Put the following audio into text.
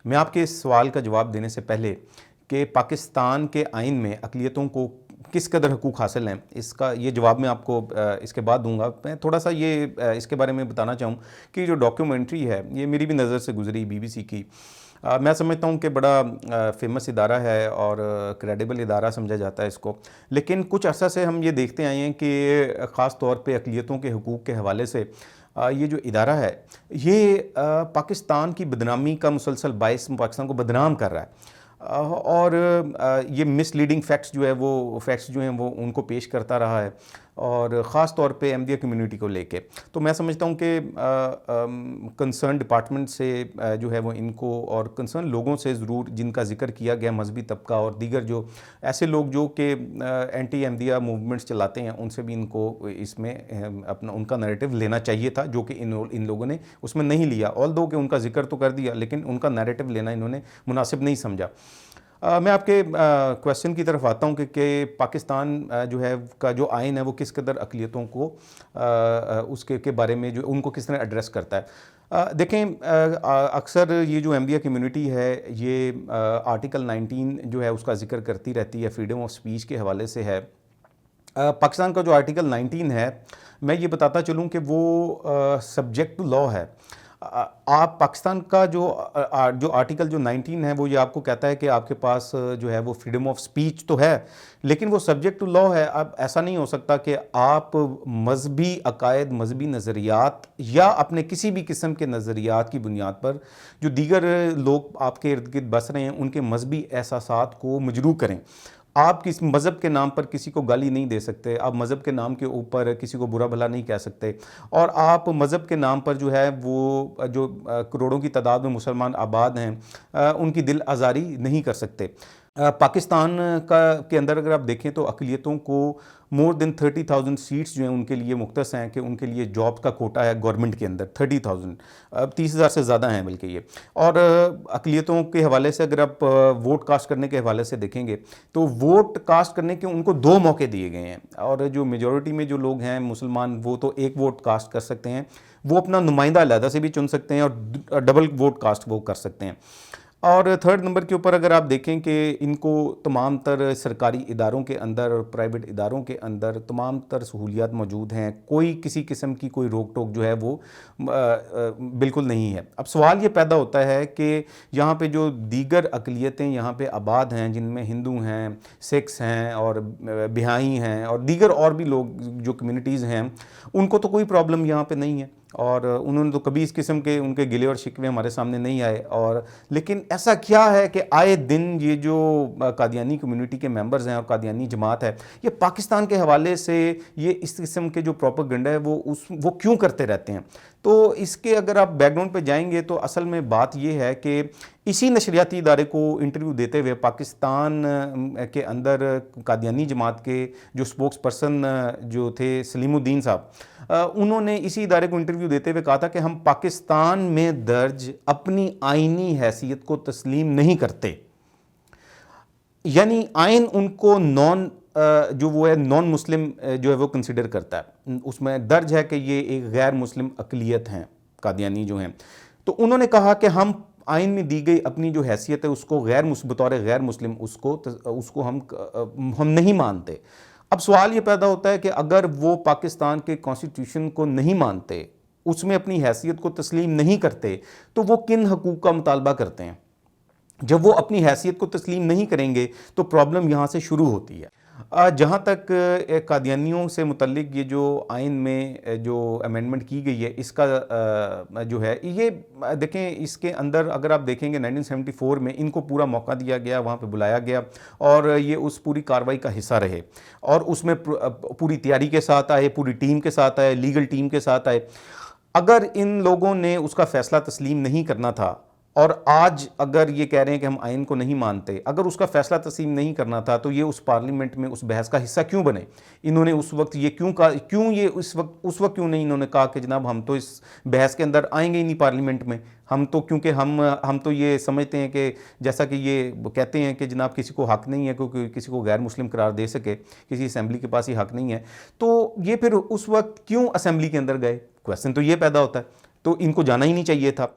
میں آپ کے اس سوال کا جواب دینے سے پہلے کہ پاکستان کے آئین میں اقلیتوں کو کس قدر حقوق حاصل ہیں اس کا یہ جواب میں آپ کو اس کے بعد دوں گا. میں تھوڑا سا یہ اس کے بارے میں بتانا چاہوں کہ جو ڈاکیومنٹری ہے یہ میری بھی نظر سے گزری BBC کی. میں سمجھتا ہوں کہ بڑا فیمس ادارہ ہے اور کریڈیبل ادارہ سمجھا جاتا ہے اس کو, لیکن کچھ عرصہ سے ہم یہ دیکھتے آئے ہیں کہ خاص طور پہ اقلیتوں کے حقوق کے حوالے سے یہ جو ادارہ ہے یہ پاکستان کی بدنامی کا مسلسل باعث پاکستان کو بدنام کر رہا ہے, اور یہ مس لیڈنگ فیکٹس جو ہیں وہ ان کو پیش کرتا رہا ہے, اور خاص طور پہ احمدیہ کمیونٹی کو لے کے. تو میں سمجھتا ہوں کہ کنسرن ڈپارٹمنٹ سے جو ہے وہ ان کو اور کنسرن لوگوں سے ضرور, جن کا ذکر کیا گیا مذہبی طبقہ اور دیگر جو ایسے لوگ جو کہ اینٹی احمدیہ موومنٹس چلاتے ہیں, ان سے بھی ان کو اس میں اپنا ان کا نیریٹو لینا چاہیے تھا, جو کہ ان لوگوں نے اس میں نہیں لیا. آلدو کہ ان کا ذکر تو کر دیا لیکن ان کا نیریٹو لینا انہوں نے مناسب نہیں سمجھا. میں آپ کے کویسچن کی طرف آتا ہوں کہ پاکستان جو ہے کا جو آئین ہے وہ کس قدر اقلیتوں کو اس کے بارے میں جو ان کو کس طرح ایڈریس کرتا ہے. دیکھیں, اکثر یہ جو احمدیہ کمیونٹی ہے یہ آرٹیکل 19 جو ہے اس کا ذکر کرتی رہتی ہے, فریڈم آف سپیچ کے حوالے سے ہے. پاکستان کا جو آرٹیکل 19 ہے میں یہ بتاتا چلوں کہ وہ سبجیکٹ ٹو لاء ہے. آپ پاکستان کا جو آرٹیکل جو 19 ہے وہ یہ آپ کو کہتا ہے کہ آپ کے پاس جو ہے وہ فریڈم آف سپیچ تو ہے لیکن وہ سبجیکٹ ٹو لاء ہے. اب ایسا نہیں ہو سکتا کہ آپ مذہبی عقائد, مذہبی نظریات یا اپنے کسی بھی قسم کے نظریات کی بنیاد پر جو دیگر لوگ آپ کے ارد گرد بس رہے ہیں ان کے مذہبی احساسات کو مجروح کریں. آپ کس مذہب کے نام پر کسی کو گالی نہیں دے سکتے, آپ مذہب کے نام کے اوپر کسی کو برا بھلا نہیں کہہ سکتے, اور آپ مذہب کے نام پر جو ہے وہ جو کروڑوں کی تعداد میں مسلمان آباد ہیں ان کی دل آزاری نہیں کر سکتے. پاکستان کے اندر اگر آپ دیکھیں تو اقلیتوں کو مور دین 30,000 سیٹس جو ہیں ان کے لیے مختص ہیں کہ ان کے لیے جاب کا کوٹا ہے گورنمنٹ کے اندر 30,000, 30,000 سے زیادہ ہیں بلکہ یہ. اور اقلیتوں کے حوالے سے اگر آپ ووٹ کاسٹ کرنے کے حوالے سے دیکھیں گے تو ووٹ کاسٹ کرنے کے ان کو 2 موقع دیے گئے ہیں, اور جو میجورٹی میں جو لوگ ہیں مسلمان وہ تو 1 ووٹ کاسٹ کر سکتے ہیں, وہ اپنا نمائندہ علیحدہ سے بھی چن سکتے ہیں اور ڈبل ووٹ کاسٹ وہ کر سکتے ہیں. اور 3rd نمبر کے اوپر اگر آپ دیکھیں کہ ان کو تمام تر سرکاری اداروں کے اندر اور پرائیویٹ اداروں کے اندر تمام تر سہولیات موجود ہیں, کوئی کسی قسم کی کوئی روک ٹوک جو ہے وہ بالکل نہیں ہے. اب سوال یہ پیدا ہوتا ہے کہ یہاں پہ جو دیگر اقلیتیں یہاں پہ آباد ہیں جن میں ہندو ہیں, سکھس ہیں اور بہائی ہیں اور دیگر اور بھی لوگ جو کمیونٹیز ہیں, ان کو تو کوئی پرابلم یہاں پہ نہیں ہے اور انہوں نے تو کبھی اس قسم کے ان کے گلے اور شکوے ہمارے سامنے نہیں آئے. اور لیکن ایسا کیا ہے کہ آئے دن یہ جو قادیانی کمیونٹی کے ممبرز ہیں اور قادیانی جماعت ہے یہ پاکستان کے حوالے سے یہ اس قسم کے جو پروپیگنڈا ہے وہ کیوں کرتے رہتے ہیں. تو اس کے اگر آپ بیک گراؤنڈ پہ جائیں گے تو اصل میں بات یہ ہے کہ اسی نشریاتی ادارے کو انٹرویو دیتے ہوئے پاکستان کے اندر قادیانی جماعت کے جو سپوکس پرسن جو تھے سلیم الدین صاحب, انہوں نے اسی ادارے کو انٹرویو دیتے ہوئے کہا تھا کہ ہم پاکستان میں درج اپنی آئینی حیثیت کو تسلیم نہیں کرتے. یعنی آئین ان کو جو وہ ہے نان مسلم جو ہے وہ کنسیڈر کرتا ہے, اس میں درج ہے کہ یہ ایک غیر مسلم اقلیت ہیں قادیانی جو ہیں. تو انہوں نے کہا کہ ہم آئین میں دی گئی اپنی جو حیثیت ہے اس کو بطور غیر مسلم اس کو ہم نہیں مانتے. اب سوال یہ پیدا ہوتا ہے کہ اگر وہ پاکستان کے کانسٹیٹیوشن کو نہیں مانتے, اس میں اپنی حیثیت کو تسلیم نہیں کرتے, تو وہ کن حقوق کا مطالبہ کرتے ہیں؟ جب وہ اپنی حیثیت کو تسلیم نہیں کریں گے تو پرابلم یہاں سے شروع ہوتی ہے. جہاں تک قادیانیوں سے متعلق یہ جو آئین میں جو امینڈمنٹ کی گئی ہے اس کا جو ہے یہ دیکھیں, اس کے اندر اگر آپ دیکھیں گے 1974 میں ان کو پورا موقع دیا گیا, وہاں پہ بلایا گیا اور یہ اس پوری کارروائی کا حصہ رہے اور اس میں پوری تیاری کے ساتھ آئے, پوری ٹیم کے ساتھ آئے, لیگل ٹیم کے ساتھ آئے. اگر ان لوگوں نے اس کا فیصلہ تسلیم نہیں کرنا تھا اور آج اگر یہ کہہ رہے ہیں کہ ہم آئین کو نہیں مانتے, اگر اس کا فیصلہ تسلیم نہیں کرنا تھا تو یہ اس پارلیمنٹ میں اس بحث کا حصہ کیوں بنے؟ انہوں نے اس وقت یہ اس وقت کیوں نہیں انہوں نے کہا کہ جناب ہم تو اس بحث کے اندر آئیں گے ہی نہیں پارلیمنٹ میں, ہم تو کیونکہ ہم تو یہ سمجھتے ہیں کہ جیسا کہ یہ کہتے ہیں کہ جناب کسی کو حق نہیں ہے کیونکہ کسی کو غیر مسلم قرار دے سکے, کسی اسمبلی کے پاس یہ حق نہیں ہے, تو یہ پھر اس وقت کیوں اسمبلی کے اندر گئے؟ کویسچن تو یہ پیدا ہوتا ہے. تو ان کو جانا ہی نہیں چاہیے تھا.